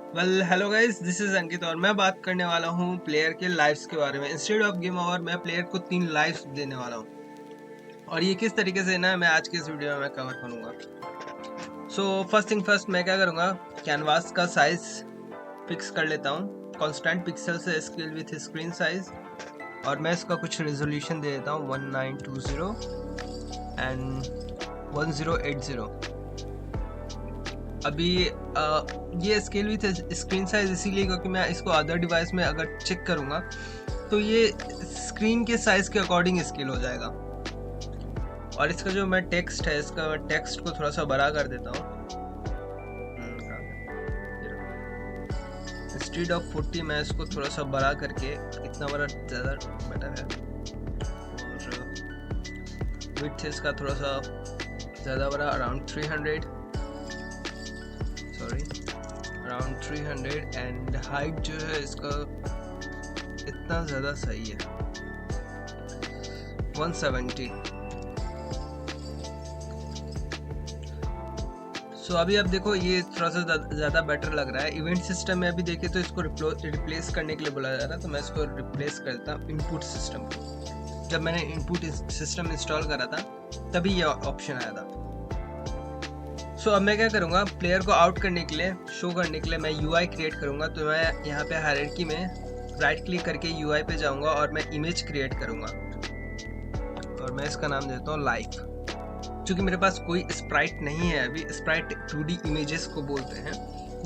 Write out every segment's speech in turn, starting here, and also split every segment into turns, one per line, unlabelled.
Hello guys, this is अंकित और मैं बात करने वाला हूँ प्लेयर के लाइव्स के बारे में। इंस्टेड ऑफ गेम ओवर मैं प्लेयर को 3 लाइव्स देने वाला हूँ और ये किस तरीके से ना मैं आज की इस वीडियो में मैं कवर करूँगा। सो फर्स्ट थिंग फर्स्ट, मैं क्या करूँगा, कैनवास का साइज फिक्स कर लेता हूँ कांस्टेंट पिक्सल से स्केल विथ स्क्रीन साइज, और मैं इसका कुछ रेजोल्यूशन दे देता हूँ 1920 एंड 1080। अभी ये स्केल विथ स्क्रीन साइज इसीलिए क्योंकि मैं इसको अदर डिवाइस में अगर चेक करूँगा तो ये स्क्रीन के साइज के अकॉर्डिंग स्केल हो जाएगा। और इसका जो मैं टेक्स्ट है, इसका टेक्स्ट को थोड़ा सा बड़ा कर देता हूँ। इंस्टेड ऑफ 40 मैं इसको थोड़ा सा बड़ा करके, इतना बड़ा ज़्यादा बेटर है। और विड्थ इसका थोड़ा सा ज़्यादा बड़ा, अराउंड 300 एंड हाइट जो है इसका इतना ज़्यादा सही है, 170। सो अभी आप देखो ये थोड़ा सा ज़्यादा बेटर लग रहा है। इवेंट सिस्टम में अभी देखे तो इसको रिप्लेस करने के लिए बोला जा रहा है, तो मैं इसको रिप्लेस करता हूँ इनपुट सिस्टम को। जब मैंने इनपुट सिस्टम इंस्टॉल करा था तभी ये ऑप्शन आया था। सो अब मैं क्या करूँगा, प्लेयर को आउट करने के लिए, शो करने के लिए मैं UI क्रिएट करूँगा। तो मैं यहाँ पे हायरार्की में राइट क्लिक करके UI पे जाऊँगा और मैं इमेज क्रिएट करूँगा और मैं इसका नाम देता हूँ लाइफ। क्योंकि मेरे पास कोई स्प्राइट नहीं है अभी, स्प्राइट 2D इमेजेस को बोलते हैं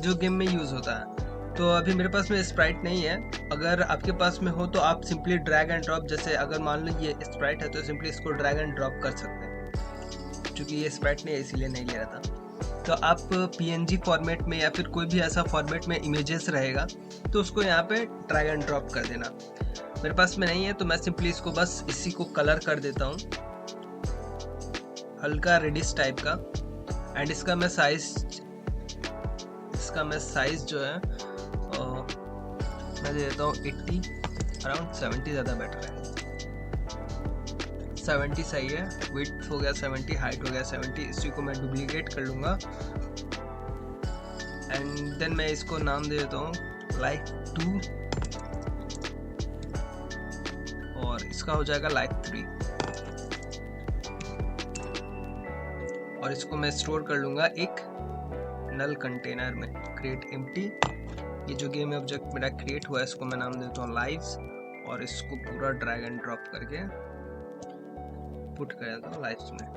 जो गेम में यूज़ होता है। तो अभी मेरे पास में स्प्राइट नहीं है। अगर आपके पास में हो तो आप सिंपली ड्रैग एंड ड्रॉप, जैसे अगर मान लो ये स्प्राइट है तो सिंपली इसको ड्रैग एंड ड्रॉप कर सकते हैं। क्योंकि ये स्प्राइट नहीं है इसीलिए नहीं ले रहा था। तो आप PNG फॉर्मेट में या फिर कोई भी ऐसा फॉर्मेट में इमेजेस रहेगा तो उसको यहाँ पे ड्रैग एंड ड्रॉप कर देना। मेरे पास में नहीं है तो मैं सिंपली इसको बस इसी को कलर कर देता हूँ हल्का रेडिश टाइप का। एंड इसका मैं साइज जो है मैं दे देता हूँ 80, अराउंड 70 ज़्यादा बेटर है। 70 सही है। विड्थ हो गया 70, हाइट हो गया 70। इसी को मैं डुप्लीकेट कर लूँगा एंड देन मैं इसको नाम दे देता हूँ लाइक 2 और इसका हो जाएगा लाइक 3 और इसको मैं स्टोर कर लूँगा एक नल कंटेनर में, क्रिएट एम्प्टी। ये जो गेम ऑब्जेक्ट मेरा क्रिएट हुआ है इसको मैं नाम देता हूँ लाइव्स और इसको पूरा ड्रैग एंड ड्रॉप करके पुट कर देता हूँ लाइव्स में।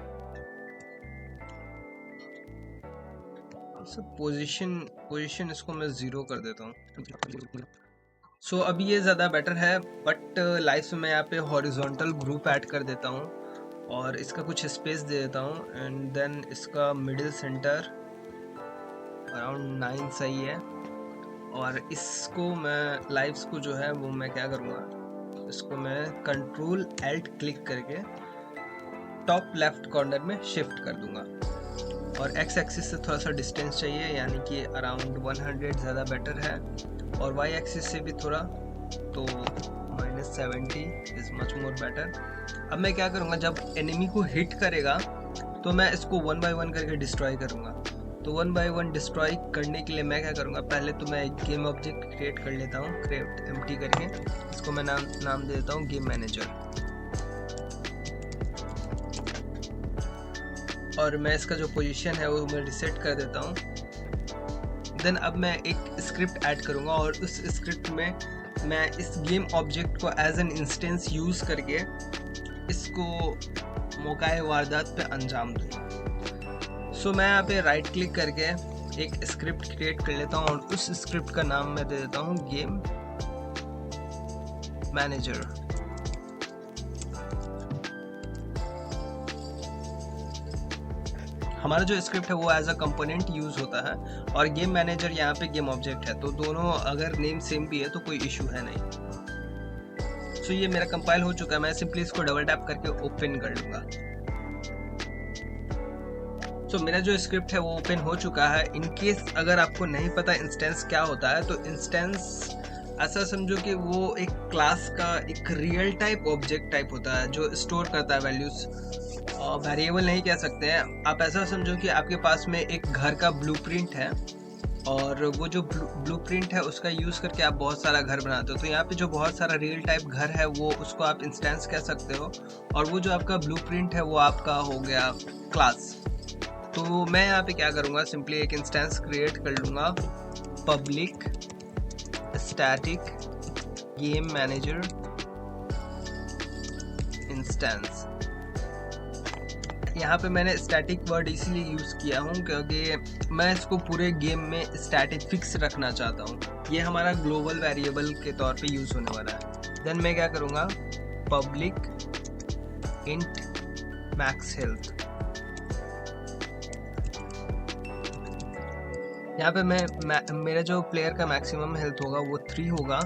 सब पोजीशन इसको मैं 0 कर देता हूँ। सो अभी ये ज़्यादा बेटर है, बट लाइव्स में मैं यहाँ पे हॉरिजॉन्टल ग्रुप ऐड कर देता हूँ और इसका कुछ स्पेस दे देता हूँ एंड देन इसका मिडिल सेंटर अराउंड 9 सही है। और इसको मैं लाइव्स को जो है वो मैं क्या करूँगा, इसको मैं कंट्रोल Alt क्लिक करके टॉप लेफ्ट कॉर्नर में शिफ्ट कर दूंगा और एक्स एक्सिस से थोड़ा सा डिस्टेंस चाहिए, यानी कि अराउंड 100 ज़्यादा बेटर है। और वाई एक्सिस से भी थोड़ा, तो -70 इज़ मच मोर बेटर। अब मैं क्या करूँगा, जब एनिमी को हिट करेगा तो मैं इसको 1 बाय 1 करके डिस्ट्रॉय करूँगा। तो 1 बाय 1 डिस्ट्रॉय करने के लिए मैं क्या करूँगा, पहले तो मैं एक गेम ऑब्जेक्ट क्रिएट कर लेता हूँ, क्रिएट एम्प्टी करके। इसको मैं नाम दे देता हूँ गेम मैनेजर और मैं इसका जो पोजीशन है वो मैं रिसेट कर देता हूँ। देन अब मैं एक स्क्रिप्ट ऐड करूँगा और उस स्क्रिप्ट में मैं इस गेम ऑब्जेक्ट को एज एन इंस्टेंस यूज़ करके इसको मौकाए वारदात पे अंजाम दूँगा। सो मैं यहाँ पे राइट क्लिक करके एक स्क्रिप्ट क्रिएट कर लेता हूँ और उस स्क्रिप्ट का नाम मैं दे देता हूँ गेम मैनेजर। हमारा जो स्क्रिप्ट है वो एज अ कंपोनेंट यूज़ होता है और गेम मैनेजर यहाँ पे गेम ऑब्जेक्ट है, तो दोनों अगर नेम सेम भी है तो कोई इशू है नहीं। सो ये मेरा कंपाइल हो चुका है। मैं सिंपली इसको डबल टैप करके ओपन कर लूँगा। सो मेरा जो स्क्रिप्ट है वो ओपन हो चुका है। इन केस अगर आपको नहीं पता इंस्टेंस क्या होता है, तो इंस्टेंस ऐसा समझो कि वो एक क्लास का एक रियल टाइप ऑब्जेक्ट टाइप होता है जो स्टोर करता है वैल्यूज़। वेरिएबल नहीं कह सकते हैं आप, ऐसा समझो कि आपके पास में एक घर का ब्लूप्रिंट है और वो जो ब्लूप्रिंट है उसका यूज़ करके आप बहुत सारा घर बनाते हो। तो यहाँ पे जो बहुत सारा रियल टाइप घर है वो उसको आप इंस्टेंस कह सकते हो, और वो जो आपका ब्लूप्रिंट है वो आपका हो गया क्लास। तो मैं यहाँ पे क्या करूँगा, सिंपली एक इंस्टेंस क्रिएट कर लूँगा, public static game manager instance. यहाँ पे मैंने स्टैटिक वर्ड इसीलिए यूज़ किया हूँ क्योंकि मैं इसको पूरे गेम में स्टैटिक फिक्स रखना चाहता हूँ। ये हमारा ग्लोबल वेरिएबल के तौर पे यूज़ होने वाला है। देन मैं क्या करूँगा, पब्लिक इंट मैक्स हेल्थ। यहाँ पे मेरा जो प्लेयर का मैक्सिमम हेल्थ होगा वो 3 होगा,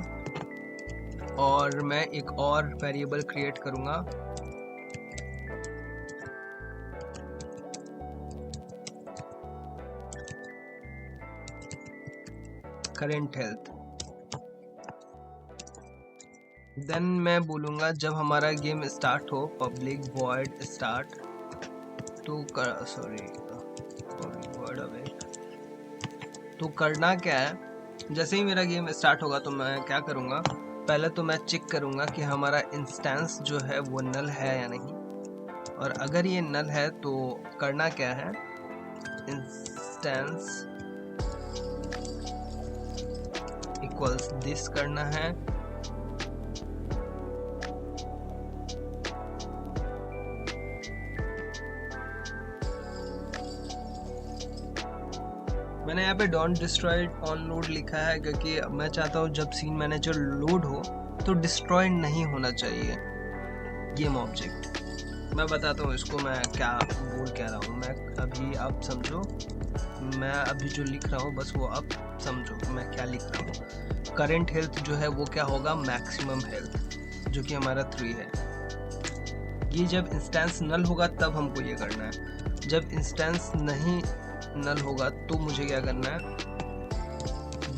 और मैं एक और वेरिएबल क्रिएट करूँगा, करेंट हेल्थ। देन मैं बोलूँगा जब हमारा गेम स्टार्ट हो, पब्लिक वॉइड स्टार्ट तो वर्ड अवेट। तो करना क्या है, जैसे ही मेरा गेम स्टार्ट होगा तो मैं क्या करूँगा, पहले तो मैं चेक करूँगा कि हमारा इंस्टेंस जो है वो नल है या नहीं, और अगर ये नल है तो करना क्या है, इंस्टेंस इक्वल्स दिस करना है, मैंने यहाँ पे डोंट डिस्ट्रॉय ऑन लोड लिखा है क्योंकि मैं चाहता हूँ जब सीन मैनेजर लोड हो तो डिस्ट्रॉय नहीं होना चाहिए गेम ऑब्जेक्ट। मैं बताता हूँ इसको मैं क्या बोल कह रहा हूँ, मैं अभी आप समझो, मैं अभी जो लिख रहा हूँ बस वो आप समझो मैं क्या लिख रहा हूँ। करेंट हेल्थ जो है वो क्या होगा, मैक्सिमम हेल्थ, जो कि हमारा 3 है। ये जब इंस्टेंस नल होगा तब हमको ये करना है, जब इंस्टेंस नहीं नल होगा तो मुझे क्या करना है,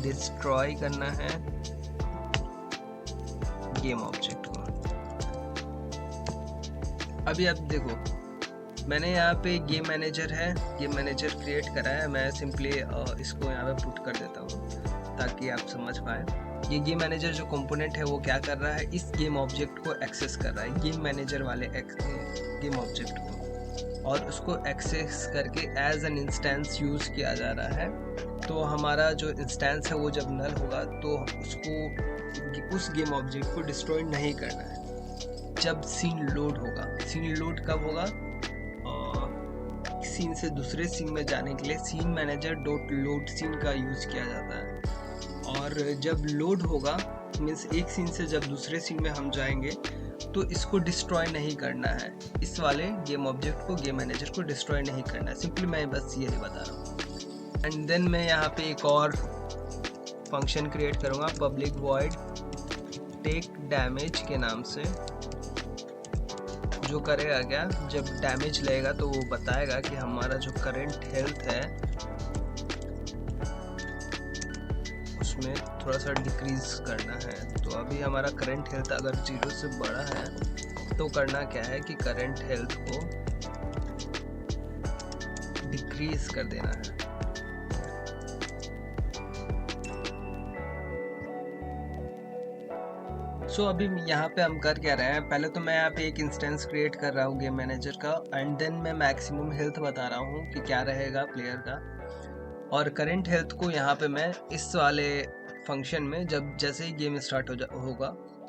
डिस्ट्रॉय करना है गेम ऑब्जेक्ट को। अभी आप देखो मैंने यहाँ पे गेम मैनेजर है, गेम मैनेजर क्रिएट करा है, मैं सिंपली इसको यहाँ पे पुट कर देता हूँ ताकि आप समझ पाए। ये गेम मैनेजर जो कंपोनेंट है वो क्या कर रहा है, इस गेम ऑब्जेक्ट को एक्सेस कर रहा है, गेम मैनेजर वाले गेम ऑब्जेक्ट को, और उसको एक्सेस करके एज एन इंस्टेंस यूज़ किया जा रहा है। तो हमारा जो इंस्टेंस है वो जब नल होगा तो उसको उस गेम ऑब्जेक्ट को डिस्ट्रॉय नहीं करना है। जब सीन लोड होगा, सीन लोड कब होगा, सीन से दूसरे सीन में जाने के लिए scene manager dot load scene का यूज़ किया जाता है। और जब लोड होगा मीन्स एक सीन से जब दूसरे सीन में हम जाएंगे तो इसको डिस्ट्रॉय नहीं करना है, इस वाले गेम ऑब्जेक्ट को, गेम मैनेजर को डिस्ट्रॉय नहीं करना है। सिंपली मैं बस यही बता रहा हूँ। एंड देन मैं यहाँ पे एक और फंक्शन क्रिएट करूँगा, पब्लिक वॉइड टेक डैमेज के नाम से। जो करेगा क्या, जब डैमेज लगेगा तो वो बताएगा कि हमारा जो करंट हेल्थ है उसमें थोड़ा सा डिक्रीज करना है। तो अभी हमारा करंट हेल्थ अगर 0 से बड़ा है तो करना क्या है कि करंट हेल्थ को डिक्रीज कर देना है। सो अभी यहाँ पे हम कर क्या रहे हैं, पहले तो मैं यहाँ पे एक इंस्टेंस क्रिएट कर रहा हूँ गेम मैनेजर का, एंड देन मैं मैक्सिमम हेल्थ बता रहा हूँ कि क्या रहेगा प्लेयर का, और करंट हेल्थ को यहाँ पे मैं इस वाले फंक्शन में जब जैसे ही गेम स्टार्ट होगा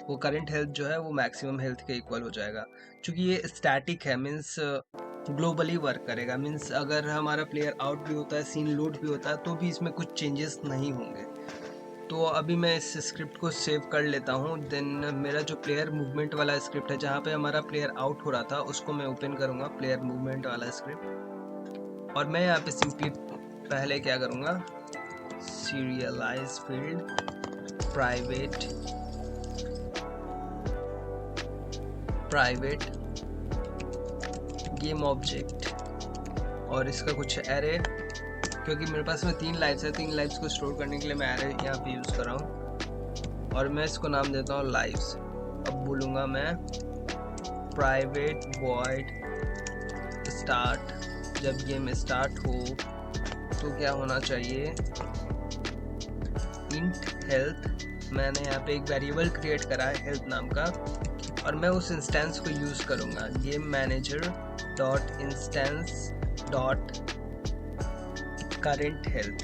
वो करंट हेल्थ जो है वो मैक्सिमम हेल्थ के इक्वल हो जाएगा। क्योंकि ये स्टैटिक है मीन्स ग्लोबली वर्क करेगा, मीन्स अगर हमारा प्लेयर आउट भी होता है, सीन लोड भी होता है तो भी इसमें कुछ चेंजेस नहीं होंगे। तो अभी मैं इस स्क्रिप्ट को सेव कर लेता हूँ। देन मेरा जो प्लेयर मूवमेंट वाला स्क्रिप्ट है जहाँ पे हमारा प्लेयर आउट हो रहा था उसको मैं ओपन करूँगा, प्लेयर मूवमेंट वाला स्क्रिप्ट, और मैं यहाँ पे सिंपली पहले क्या करूँगा, serialised field private game object, और इसका कुछ एरे, क्योंकि मेरे पास में 3 लाइव्स है, 3 लाइव्स को स्टोर करने के लिए मैं एरे यहाँ पे यूज़ कर रहा हूँ, और मैं इसको नाम देता हूँ लाइव्स। अब बोलूँगा मैं प्राइवेट वॉइड स्टार्ट, जब गेम स्टार्ट हो तो क्या होना चाहिए, इंट हेल्थ, मैंने यहाँ पे एक वेरिएबल क्रिएट करा है हेल्थ नाम का, और मैं उस इंस्टेंस को यूज़ करूँगा game manager dot instance dot current health.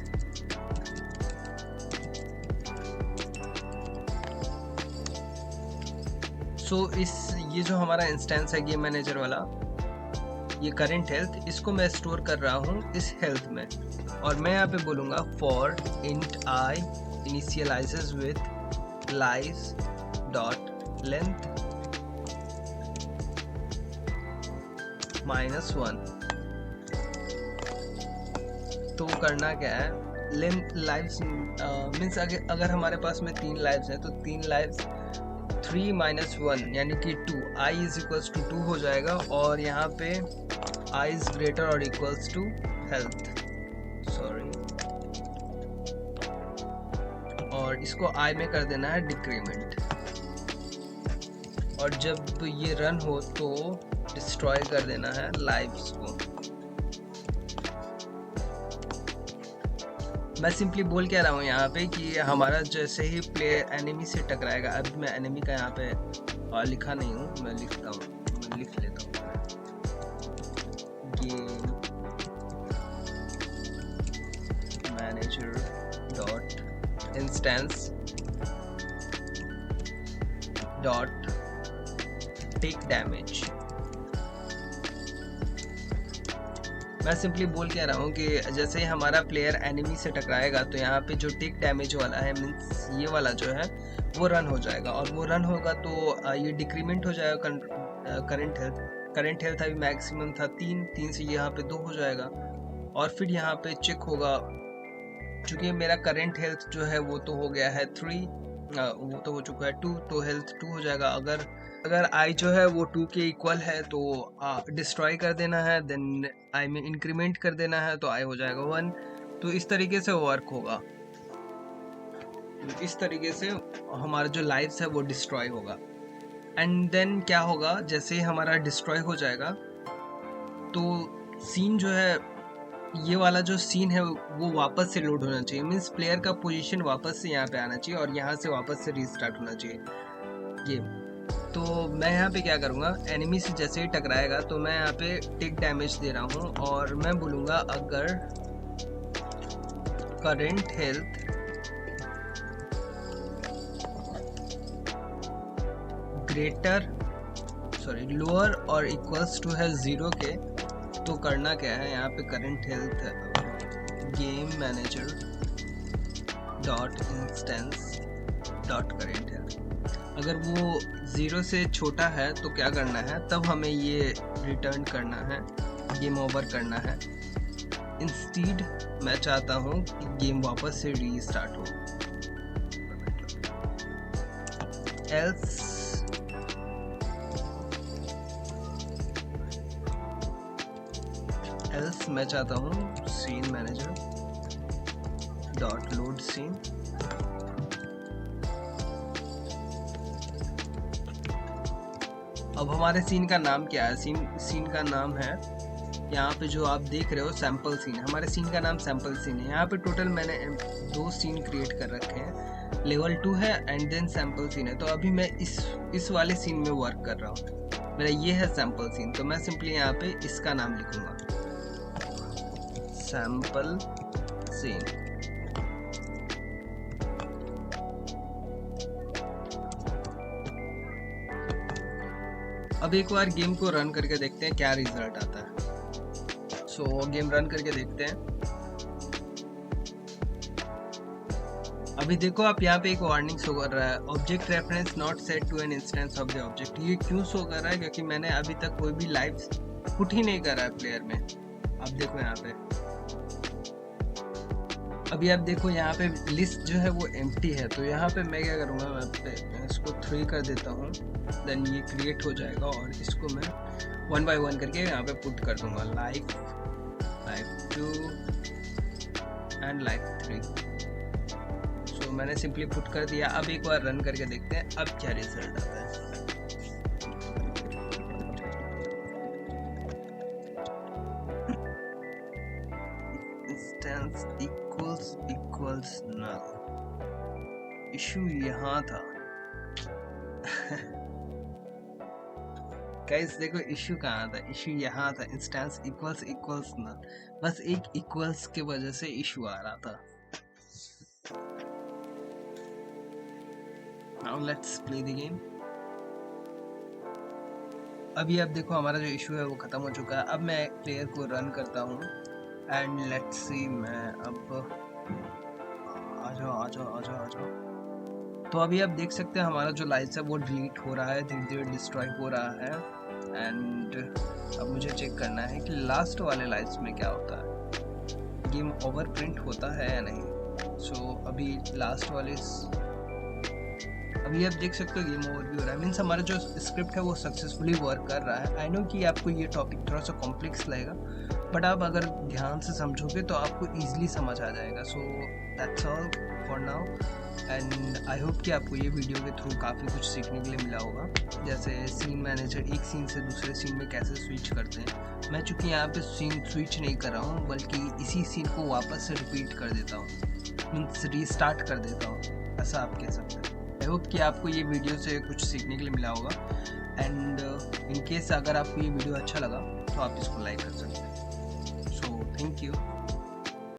So ये जो हमारा इंस्टेंस है गेम मैनेजर वाला, ये करेंट हेल्थ, इसको मैं स्टोर कर रहा हूँ इस हेल्थ में, और मैं यहाँ पे बोलूँगा for int I initialises with live dot length -1। तो करना क्या है, लेंथ लाइव्स मीन्स अगर हमारे पास में 3 लाइव्स हैं तो 3 लाइव्स 3 - 1 यानी कि 2, i = 2 हो जाएगा, और यहाँ पे i is greater or equals to health, sorry, और इसको i में कर देना है डिक्रीमेंट, और जब ये रन हो तो डिस्ट्रॉय कर देना है लाइव्स को। मैं सिंपली बोल क्या रहा हूँ यहाँ पे कि हमारा जैसे ही प्लेयर एनिमी से टकराएगा, अभी मैं एनिमी का यहाँ पे लिखा नहीं हूँ, मैं लिखता हूँ, मैं लिख लेता हूँ, game manager dot instance dot take damage. मैं सिंपली बोल क्या रहा हूँ कि जैसे ही हमारा प्लेयर एनिमी से टकराएगा तो यहाँ पे जो टेक डैमेज वाला है, मीन्स ये वाला जो है वो रन हो जाएगा, और वो रन होगा तो ये डिक्रीमेंट हो जाएगा करेंट हेल्थ अभी मैक्सिमम था 3 से यहाँ पे 2 हो जाएगा, और फिर यहाँ पे चेक होगा, चूँकि मेरा करेंट हेल्थ जो है वो तो हो गया है 3, वो तो हो चुका है 2, तो हेल्थ 2 हो जाएगा। अगर आई जो है वो 2 के इक्वल है तो डिस्ट्रॉय कर देना है, देन आई में इंक्रीमेंट कर देना है तो आई हो जाएगा 1। तो इस तरीके से वर्क होगा, इस तरीके से हमारा जो लाइव्स है वो डिस्ट्रॉय होगा। एंड देन क्या होगा, जैसे ही हमारा डिस्ट्रॉय हो जाएगा तो सीन जो है, ये वाला जो सीन है वो वापस से लोड होना चाहिए, मीन्स प्लेयर का पोजीशन वापस से यहाँ पे आना चाहिए और यहाँ से वापस से रीस्टार्ट होना चाहिए गेम। तो मैं यहाँ पे क्या करूँगा, एनिमी से जैसे ही टकराएगा तो मैं यहाँ पे टेक डैमेज दे रहा हूँ, और मैं बोलूँगा अगर करेंट हेल्थ लोअर और इक्वल्स टू है 0 के, तो करना क्या है, यहाँ पे current health game manager dot instance dot current health, अगर वो 0 से छोटा है तो क्या करना है, तब हमें ये रिटर्न करना है, गेम ओवर करना है। इंस्टीड मैं चाहता हूँ कि गेम वापस से रीस्टार्ट हो, एल्स मैं चाहता हूँ scene manager dot load scene, अब हमारे सीन का नाम क्या है, सीन का नाम है, यहाँ पे जो आप देख रहे हो सैम्पल सीन, हमारे सीन का नाम सैम्पल सीन है। यहाँ पे टोटल मैंने 2 सीन क्रिएट कर रखे हैं, लेवल 2 है एंड देन सैम्पल सीन है। तो अभी मैं इस वाले सीन में वर्क कर रहा हूँ, मेरा ये है सैम्पल सीन, तो मैं सिंपली यहाँ पे इसका नाम लिखूंगा सैम्पल सीन। अब एक बार गेम को रन करके देखते हैं क्या रिजल्ट आता है। सो गेम रन करके देखते हैं। अभी देखो आप यहाँ पे एक वार्निंग शो कर रहा है, object reference not set to an instance of the object. ये क्यों शो कर रहा है, क्योंकि मैंने अभी तक कोई भी लाइव पुट ही नहीं करा है प्लेयर में। अब देखो यहाँ पे, अभी आप देखो यहाँ पे लिस्ट जो है वो एम्प्टी है, तो यहाँ पे मैं क्या करूँगा, मैं इसको 3 कर देता हूँ, देन ये क्रिएट हो जाएगा और इसको मैं 1 by 1 करके यहाँ पे पुट कर दूंगा, लाइव 2 एंड लाइव 3। सो मैंने सिंपली पुट कर दिया। अब एक बार रन करके देखते हैं अब क्या रिजल्ट आता है। इंस्टेंस इक्वल्स नल, इशू यहाँ था। गाइस देखो इशू कहाँ था, इशू यहाँ था, इंस्टेंस इक्वल्स इक्वल्स ना, बस एक इक्वल्स के वजह से इशू आ रहा था। Now let's play the game. अभी अब देखो हमारा जो इशू है वो ख़त्म हो चुका है। अब मैं प्लेयर को रन करता हूँ एंड लेट्स सी, मैं अब आ जाओ आ जाओ आ जाओ आ जाओ। तो अभी आप देख सकते हैं हमारा जो लाइट्स है वो डिलीट हो रहा है, धीरे धीरे डिस्ट्रॉय हो रहा है। एंड अब मुझे चेक करना है कि लास्ट वाले लाइट्स में क्या होता है, गेम ओवर प्रिंट होता है या नहीं। सो अभी लास्ट वाले, अभी आप देख सकते हो गेम ओवर भी हो रहा है, मीन्स हमारा जो स्क्रिप्ट है वो सक्सेसफुली वर्क कर रहा है। आई नो कि आपको ये टॉपिक थोड़ा सा कॉम्प्लेक्स लगेगा, बट आप अगर ध्यान से समझोगे तो आपको ईजिली समझ आ जाएगा। So that's all for now and I hope कि आपको ये वीडियो के थ्रू काफ़ी कुछ सीखने के लिए मिला होगा। जैसे सीन मैनेजर एक सीन से दूसरे सीन में कैसे स्विच करते हैं। मैं चूँकि यहाँ पे सीन स्विच नहीं कर रहा हूँ, बल्कि इसी सीन को वापस से रिपीट कर देता हूँ, मीन्स रीस्टार्ट कर देता हूँ, ऐसा आप कह सकते हैं। आई होप कि आपको ये वीडियो से कुछ सीखने के लिए मिला होगा एंड इन केस अगर आपको ये वीडियो अच्छा लगा तो आप इसको लाइक कर सकते हैं। So thank you.